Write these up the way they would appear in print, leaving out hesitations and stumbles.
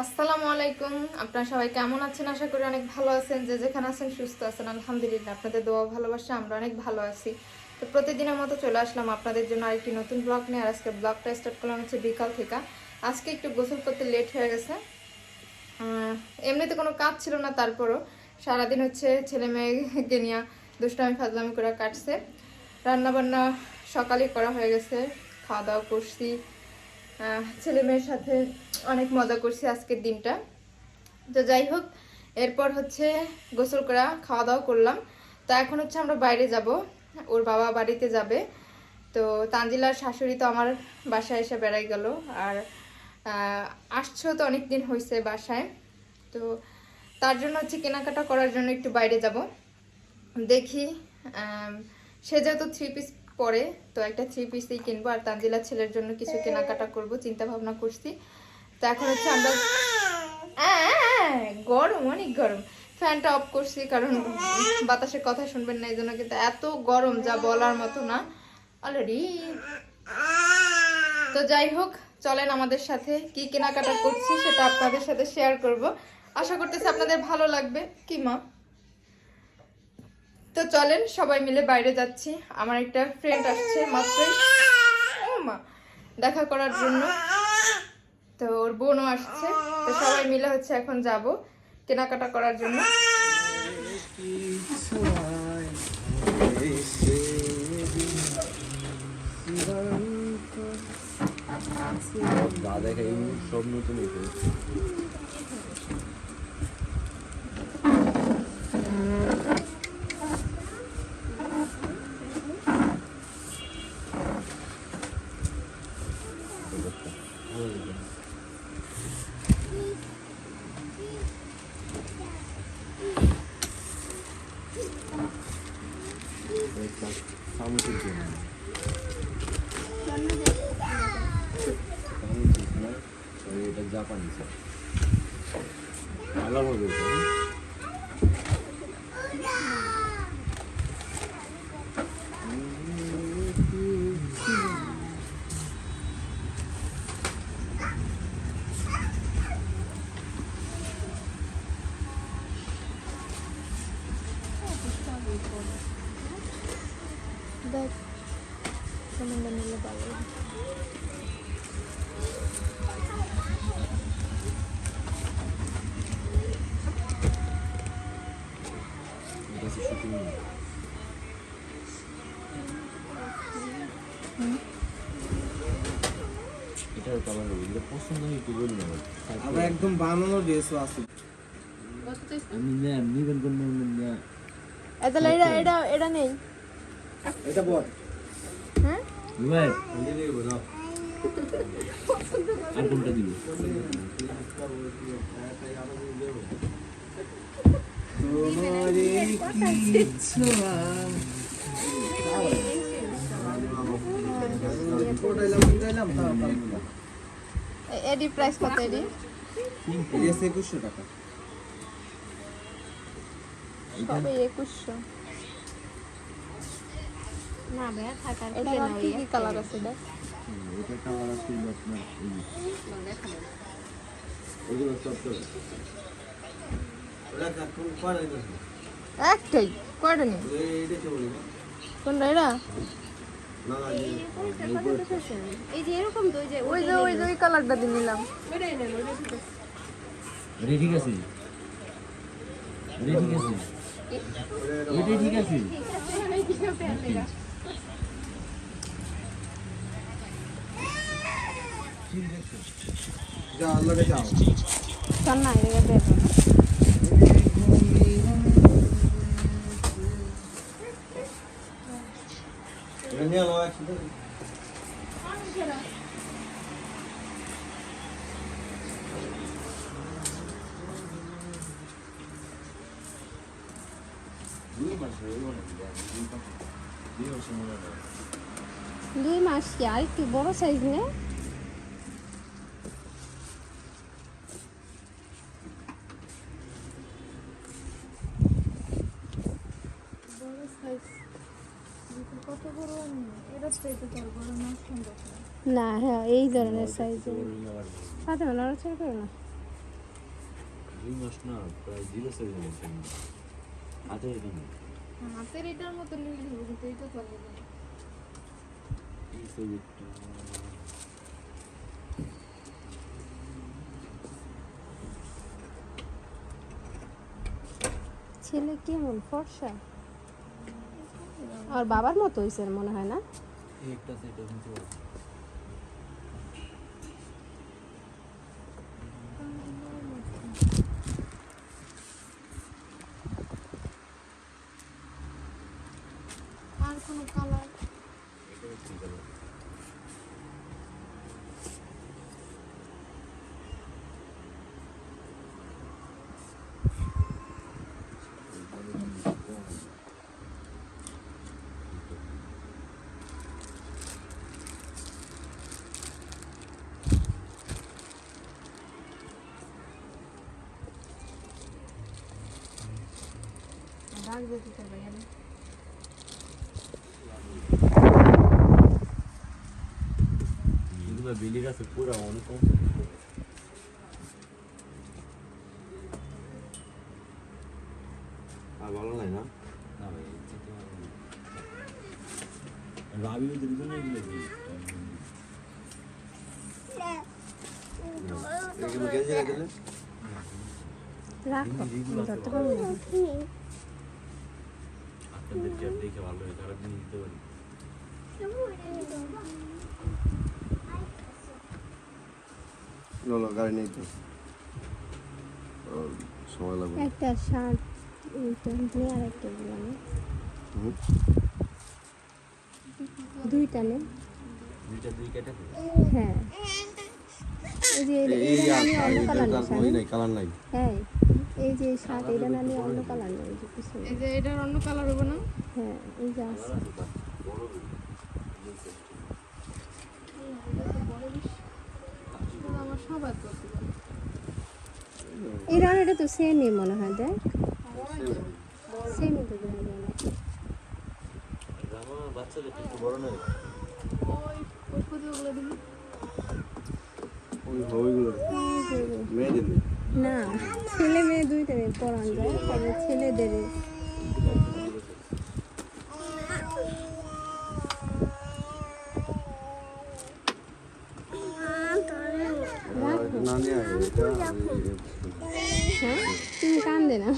আসসালামু আলাইকুম, আপনারা সবাই কেমন আছেন? আশা করি অনেক ভালো আছেন। যে যেখানে আছেন সুস্থ আছেন, আলহামদুলিল্লাহ। আপনাদের দোয়া ভালোবাসা আমরা অনেক ভালো আছি। তো প্রতিদিনের মতো চলে আসলাম আপনাদের জন্য আরেকটি নতুন ব্লগ নিয়ে। আর আজকে ব্লগটা স্টার্ট করলাম হচ্ছে বিকাল থেকে। আজকে একটু গোসল করতে লেট হয়ে গেছে। এমনিতে কোনো কাজ ছিল না, তারপরও সারাদিন হচ্ছে ছেলে মেয়েকে নিয়ে দুষ্টামি ফাজলামি করে কাটছে। রান্নাবান্না সকালেই করা হয়ে গেছে, খাওয়া দাওয়া করছি, ছেলে মেয়ের সাথে অনেক মজা করছি আজকের দিনটা। তো যাই হোক, এরপর হচ্ছে গোসল করা খাওয়া দাওয়া করলাম। তো এখন হচ্ছে আমরা বাইরে যাব, ওর বাবা বাড়িতে যাবে। তো তানজিলার শাশুড়ি তো আমার বাসায় এসে বেড়াই গেল। আর আসছো তো অনেক দিন হয়েছে বাসায়, তো তার জন্য হচ্ছে কেনাকাটা করার জন্য একটু বাইরে যাব। দেখি, সে যেহেতু 3 পিস পরে, তো একটা 3 পিসই কিনবো। আর তানজিলা ছেলের জন্য কিছু কেনাকাটা করব চিন্তা ভাবনা করছি। তো এখন হচ্ছে আমরা গরম, অনেক গরম। ফ্যানটা অফ করছি কারণ বাতাসের কথা শুনবেন না, এই জন্য। কিন্তু এত গরম যা বলার মতো না অলরেডি। তো যাই হোক, চলেন আমাদের সাথে কি কেনাকাটা করছি সেটা আপনাদের সাথে শেয়ার করব। আশা করতেছি আপনাদের ভালো লাগবে। কি মা? তো চলেন সবাই মিলে বাইরে যাচ্ছি। আমার একটা ফ্রেন্ড আসছে মাত্রই, ও মা, দেখা করার জন্য। তো ওর বোনও আসছে। তো সবাই মিলে হচ্ছে এখন যাব কেনাকাটা করার জন্য। দাদা সব নতুন এটা জাপানি ভালো হবে। দেখ কেমন নিলে ভালো। একদম বানানো ড্রেসও আছে। এটা নেই, এটা বল। হ্যাঁ আর কোনটা দিব? এডি প্রাইস কত? এডি 2100 টাকা। সবে 2100 না ভাইয়া থাকার এটা কি কি কালার আছে? দেখ এটা কালার আছে আপনার এগুলো সব তো ওরা কোন পারে না একটাই কয়টা নেই? এইটা কি বলি কোনটা? এটা না না এই যে এরকম তো ওই যে ওই কালারটা দিয়ে নিলাম। রেডি আছে, রেডি আছে, ওইটাই ঠিক আছে। যাও আল্লাহকে যাও। চল না, এটা দেখ এটা নিয়ে আলো একসাথে। দুই মাস কি আর একটু বড় সাইজ নে? কত বড় আমি এটা তো এটা তোর বড় না সুন্দর না হ্যাঁ এই ধরনের সাইজের সাথে নড়াচড়া করো না। রুই মাছ না প্রায় 0 সাইজের মতো হাতে এটা না হাতের এটার মতো নিয়ে দিব কিন্তু এটা চলবে না। এই সাইজেরটা ছেলে কেমন ফর্সা আর বাবার মতো হয়েছে মনে হয় না? এই একটা সাইড নিতে পারবো আর কোনো কালার এটা ঠিক আছে দাগ দিতে পারবে না। এগুলো বেলি গাছে পুরো অনেক কম আর ভালো নাই না না ভাই রাবি ওদের জন্য এগুলো দিই এগুলো কেজি রেখে দিলে রাখো ধরতে পারবো না। আপনাদেরকে আর দেখে ভালো হয় তারা নিয়ে দিতে পারি লোলো গাড়ি নেই তো সময় লাগবে একটা শার্ট এইটা নিয়ে আর একটা দিলাম হুম। দুইটা নে দুইটা দুই কেটে হ্যাঁ এই যে এই এটা আর আমি অন্য কালার তার ওই নাই কালার নাই হ্যাঁ এই যে শার্ট এটা না নিয়ে অন্য কালার নেই যে পিছনে এই যে এটার অন্য কালার হবে না? হ্যাঁ এই যে আছে বড় আমার সবার করতে পারে। এই রানেরটা তো সেমই মনে হয় দেখ সেমই তো দেখা যায় না। জামা বাচ্চাদের একটু বড় নয় ওই পুজোগুলো দিবি ওই ওইগুলো মেয়েদের নেই। না ছেলে মেয়ে দুইটারে পরান যায় তবে ছেলেদের না নিয়ে এটা হ্যাঁ তুমি কান্দে না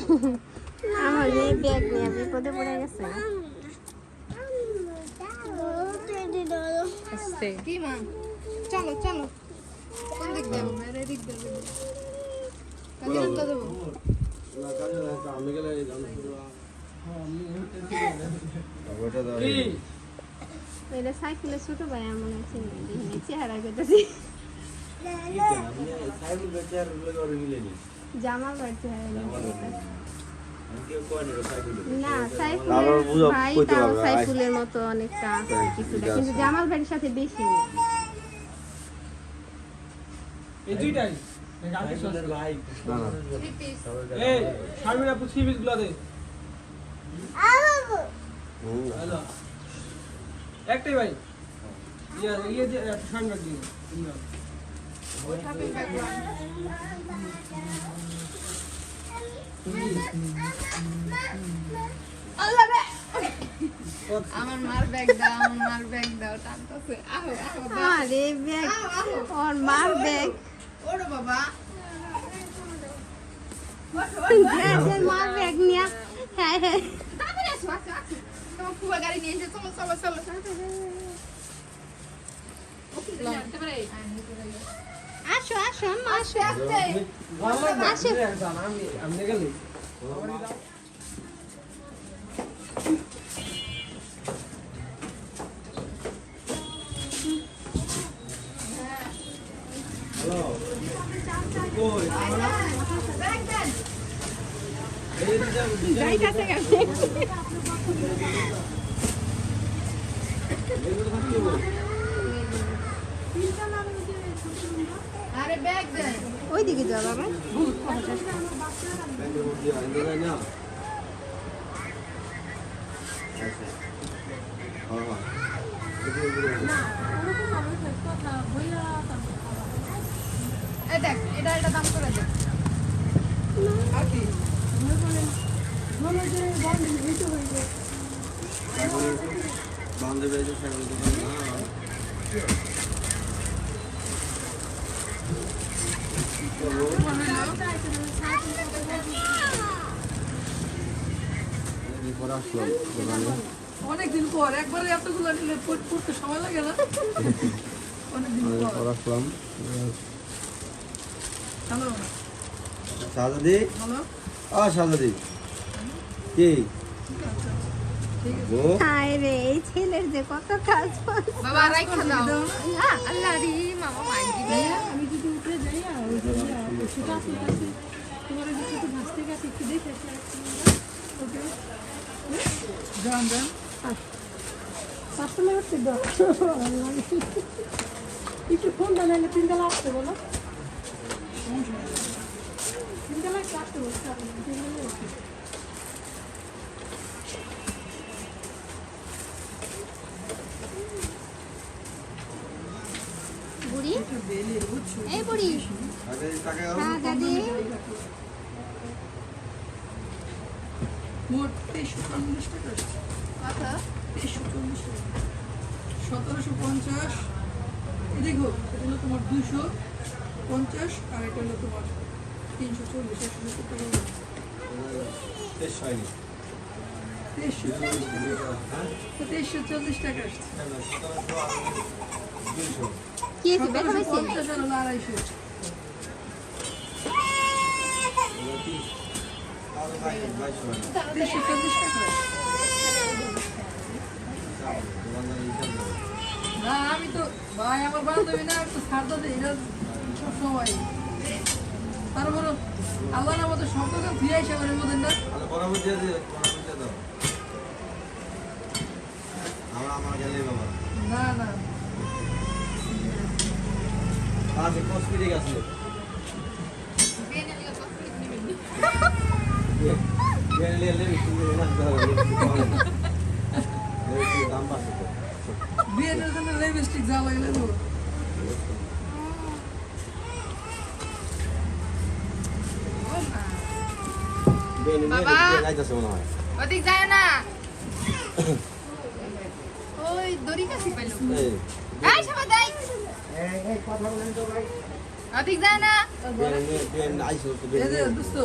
আমার মেয়ে ব্যাগ নিয়ে বিপদে পড়ে গেছে কি মা চলো চলো কোন দিক দেবো মেরে দিক দেবো কাজে দেবো আমি গেলে ওটা দাও এটা সাইকেলের ছোট ভাই এমন আছে দেখি চেহারা করতেছি সাইকেল বেচে আর ওগুলো করে মিলে নি জামার ভাই চেহারা করতেছি আমি কেউ কয় না সাইকেল না তারপর বুঝো সাইফুলের ভাই কইতে তাও পারবে, আয়। সাইফুলের মতো অনেকটা আছে কিছুটা কিন্তু জামাল ভাইয়ের সাথে বেশি নেই। এই দুইটাই সাইকেলের ভাই না না এই শারমিনা পুছি পিস গুলা দে হুম হ্যালো একটাই ভাই ইয়ে যে শারমিনা দিয়ে আমার মার ব্যাগ দাও আমার মার ব্যাগ দাও টানতেছে আহো আহো দাও। আরে ব্যাগ ওর মার ব্যাগ ওরে বাবা মার ব্যাগ নিয়ে হ্যাঁ হ্যাঁ তাড়াতাড়ি আসো আসো আসো তোমার ফুয়া গাড়ি নিয়ে এসে চলো চলো চলো আসো আসো আম্মা আসো আস্তে আমি গেলে যাইতাছে গেছে আরে ব্যাগ দেন ওইদিকে যাও বাবা ব্যাংকের মধ্যে আইনে যায় না হ্যাঁ হ্যাঁ এই দেখ এটা দাম করে দেখ আর কি বান্ধবী আছে সাইকেল দোকান না পরে আসলাম দোকানে অনেকদিন পর একবারে এতগুলো নিলে পড়তে সময় লাগে না অনেকদিন পর পরে আসলাম হ্যালো শাহজাদি হ্যালো শাহজাদি কি গো হায় রে এই ছেলের যে কত কাজ বাজ। বাবা রাইখা দাও হ্যাঁ আল্লাহ রে মামা মাই দিবে আমি যদি উঠে যাই আর ওই যে সেটা আপনার কাছে তোমার যে ছোট ভাসতে গেছে একটু দেখে ওকে যান যান পার্সোনাল হচ্ছে একটু ফোন জানালে 3 বেলা আসতে বলো 3 বেলা আসতে বলছে আপনি 3 বেলা আসতে বুড়ি এই বুড়ি আগে টাকা হ্যাঁ দাদি মোট 2340 টাকা আসছে কত 2340 টাকা 1750 এই দেখো এটা হলো তোমার 250 আর এটা হলো তোমার 340 170 টাকা হলো। শেষ হয়নি 2340 টাকা আসছে কি হয়েছে ব্যথা হয়েছে 1750 আর হলো 250 2340 টাকা না আমি তো ভাই আমার বান্ধবী না একটু ছাড় দাও এটা সব সময় তারপর আল্লাহ না মতো সম্পর্ক ফিরে আসে মানে বলেন না পরামর্শ দিয়ে দিও পরামর্শ দাও আমার গেলে বাবা না না আজ কসমেটিক আছে গেলে দাম বাড়ছে তো বিয়ের জন্য লিপস্টিক যা লাগলে তো বাবা। যাইতেছে মনে হয় ওদিক যায় না ওই দড়ি কাছে পাইলো এই এই সবাই দেই ওদিক যায় না বেন আইসো তো এই যে দোস্ত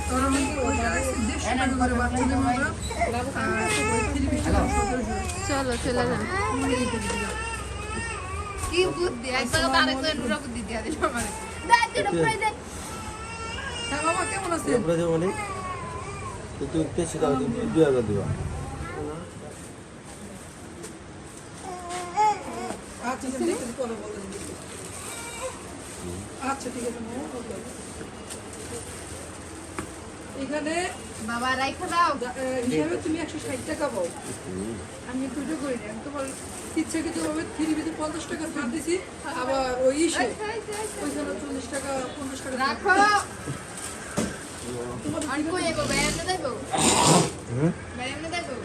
তোর মধ্যে ওই যে 150 টাকা করে বাচ্চাদের মধ্যে আর ওই 3 টাকা 1700 চলো চলে যান কি বুদ্ধি একবার তো আরেকজন পুরো বুদ্ধি দিয়া দিল মানে দেখ এটা পুরাই দেখ হ্যাঁ বাবা কেমন আছেন এরপরে যে মানে একটু বেশি দাও 2000 দিবা আচ্ছা ঠিক আছে পরে বলেন আচ্ছা ঠিক আছে এখানে বাবা রাইখা দাও হিসাবে তুমি 160 টাকা পাও আমি দুটো করে নিই আমি তোমার ইচ্ছাকৃতভাবে 3 50 টাকা ছাড় দিছি আবার ওই ইসে ওইখানে 40 টাকা 50 টাকা রাখো আর কই এগো ব্যায়াম না দেবো ব্যায়াম না দেবো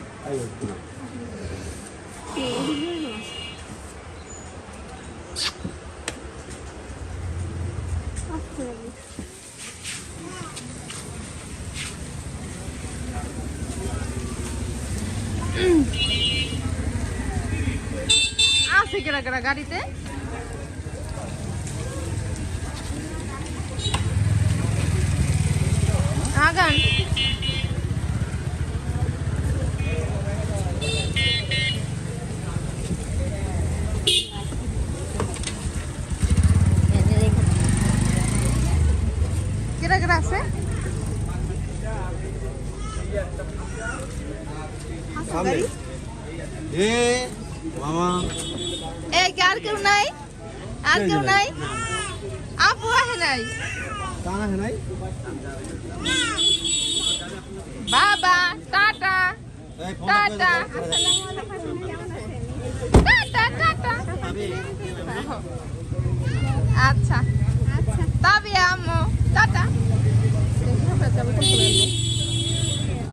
আছে কেরা কেরা গাড়িতে আগান কেরা কেরা আছে সামনে এ মামা এই কি আর কেউ নাই আর কেউ নাই আপু আহে নাই কানা হে নাই বাবা টাটা এই ফোন টাটা টাটা টাটা আচ্ছা তবে আম্মু টাটা